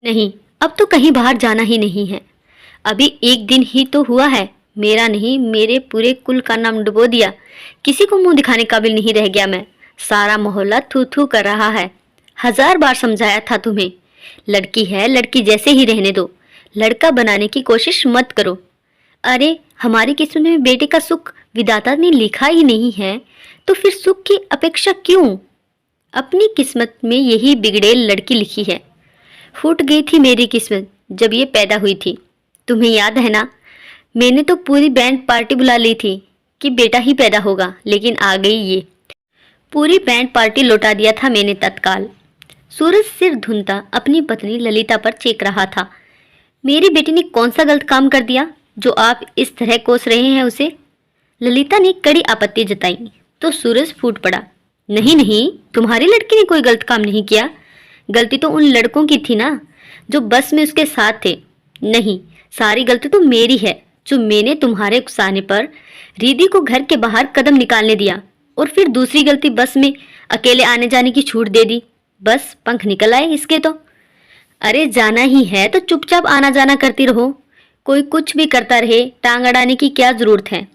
नहीं, अब तो कहीं बाहर जाना ही नहीं है। अभी एक दिन ही तो हुआ है, मेरा नहीं मेरे पूरे कुल का नाम डुबो दिया। किसी को मुंह दिखाने काबिल नहीं रह गया मैं। सारा मोहल्ला थू थू कर रहा है। 1000 बार समझाया था तुम्हें, लड़की है लड़की जैसे ही रहने दो, लड़का बनाने की कोशिश मत करो। अरे हमारी किस्मत में बेटे का सुख विधाता ने लिखा ही नहीं है, तो फिर सुख की अपेक्षा क्यों? अपनी किस्मत में यही बिगड़ेल लड़की लिखी है। फूट गई थी मेरी किस्मत जब ये पैदा हुई थी। तुम्हें याद है ना, मैंने तो पूरी बैंड पार्टी बुला ली थी कि बेटा ही पैदा होगा, लेकिन आ गई ये। पूरी बैंड पार्टी लौटा दिया था मैंने तत्काल। सूरज सिर धुनता अपनी पत्नी ललिता पर चेक रहा था। मेरी बेटी ने कौन सा गलत काम कर दिया जो आप इस तरह कोस रहे हैं उसे? ललिता ने कड़ी आपत्ति जताई तो सूरज फूट पड़ा। नहीं नहीं, तुम्हारी लड़की ने कोई गलत काम नहीं किया। गलती तो उन लड़कों की थी ना जो बस में उसके साथ थे। नहीं, सारी गलती तो मेरी है जो मैंने तुम्हारे उकसाने पर रिधि को घर के बाहर कदम निकालने दिया, और फिर दूसरी गलती बस में अकेले आने जाने की छूट दे दी। बस पंख निकल आए इसके तो। अरे जाना ही है तो चुपचाप आना जाना करती रहो। कोई कुछ भी करता रहे, टांग अड़ाने की क्या जरूरत है?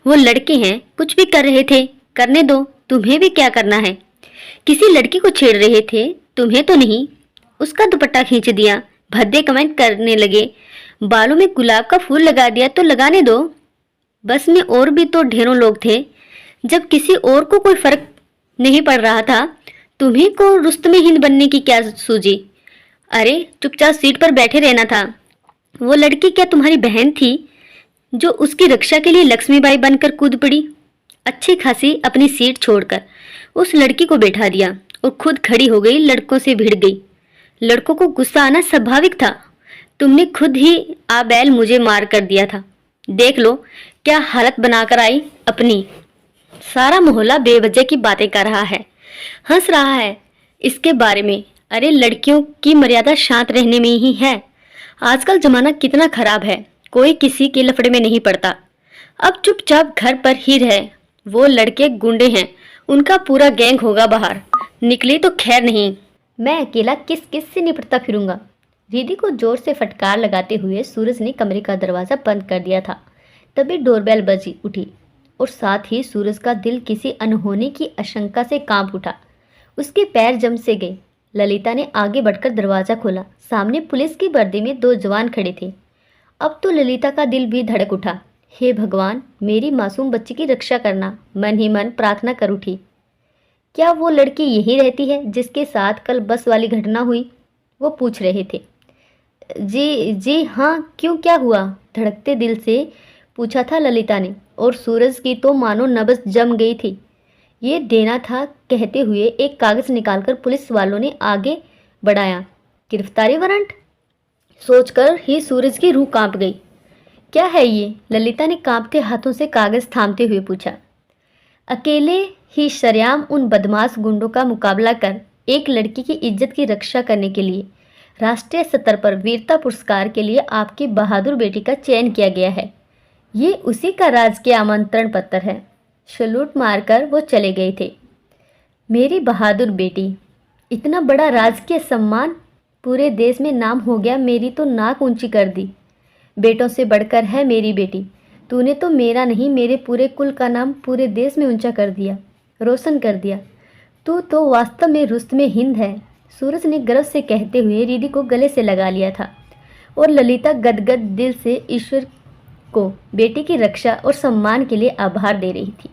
वो लड़के हैं, कुछ भी कर रहे थे, करने दो। तुम्हें भी क्या करना है? किसी लड़की को छेड़ रहे थे, तुम्हें तो नहीं। उसका दुपट्टा खींच दिया, भद्दे कमेंट करने लगे, बालों में गुलाब का फूल लगा दिया तो लगाने दो। बस में और भी तो ढेरों लोग थे। जब किसी और को कोई फर्क नहीं पड़ रहा था, तुम्हीं को रुस्तमे हिंद बनने की क्या सूझी? अरे चुपचाप सीट पर बैठे रहना था। वो लड़की क्या तुम्हारी बहन थी जो उसकी रक्षा के लिए लक्ष्मीबाई बनकर कूद पड़ी? अच्छी खासी अपनी सीट छोड़कर उस लड़की को बैठा दिया और खुद खड़ी हो गई, लड़कों से भिड़ गई। लड़कों को गुस्सा आना स्वाभाविक था। तुमने खुद ही आबैल मुझे मार कर दिया था। देख लो क्या हालत बनाकर आई अपनी। सारा मोहल्ला बेवजह की बातें कर रहा है, हंस रहा है इसके बारे में। अरे लड़कियों की मर्यादा शांत रहने में ही है। आजकल जमाना कितना खराब है, कोई किसी के लफड़े में नहीं पड़ता। अब चुपचाप घर पर ही रहे। वो लड़के गुंडे हैं, उनका पूरा गैंग होगा बाहर। निकली तो खैर नहीं, मैं अकेला किस किस से निपटता फिरूंगा। रिधि को जोर से फटकार लगाते हुए सूरज ने कमरे का दरवाज़ा बंद कर दिया था। तभी डोरबेल बजी उठी और साथ ही सूरज का दिल किसी अनहोनी की आशंका से कांप उठा। उसके पैर जम से गए। ललिता ने आगे बढ़कर दरवाज़ा खोला। सामने पुलिस की वर्दी में 2 जवान खड़े थे। अब तो ललिता का दिल भी धड़क उठा। हे भगवान, मेरी मासूम बच्ची की रक्षा करना, मन ही मन प्रार्थना कर उठी। क्या वो लड़की यहीं रहती है जिसके साथ कल बस वाली घटना हुई? वो पूछ रहे थे। जी हाँ, क्यों, क्या हुआ? धड़कते दिल से पूछा था ललिता ने, और सूरज की तो मानो नब्ज जम गई थी। ये देना था कहते हुए एक कागज़ निकालकर पुलिस वालों ने आगे बढ़ाया। गिरफ्तारी वारंट? सोचकर ही सूरज की रूह कांप गई। क्या है ये? ललिता ने कांपते हाथों से कागज़ थामते हुए पूछा। अकेले ही सरेआम उन बदमाश गुंडों का मुकाबला कर एक लड़की की इज्जत की रक्षा करने के लिए राष्ट्रीय स्तर पर वीरता पुरस्कार के लिए आपकी बहादुर बेटी का चयन किया गया है। ये उसी का राजकीय आमंत्रण पत्र है। सैल्यूट मारकर वो चले गए थे। मेरी बहादुर बेटी, इतना बड़ा राजकीय सम्मान, पूरे देश में नाम हो गया। मेरी तो नाक ऊंची कर दी। बेटों से बढ़कर है मेरी बेटी। तूने तो मेरा नहीं, मेरे पूरे कुल का नाम पूरे देश में ऊंचा कर दिया, रोशन कर दिया। तू तो वास्तव में रुस्तमे हिंद है। सूरज ने गर्व से कहते हुए रिधि को गले से लगा लिया था, और ललिता गदगद दिल से ईश्वर को बेटी की रक्षा और सम्मान के लिए आभार दे रही थी।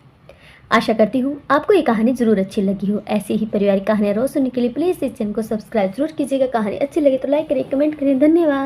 आशा करती हूँ आपको ये कहानी ज़रूर अच्छी लगी हो। ऐसी ही पारिवारिक कहानियाँ रोज सुनने के लिए प्लीज़ इस चैनल को सब्सक्राइब जरूर कीजिएगा। कहानी अच्छी लगे तो लाइक करें, कमेंट करें। धन्यवाद।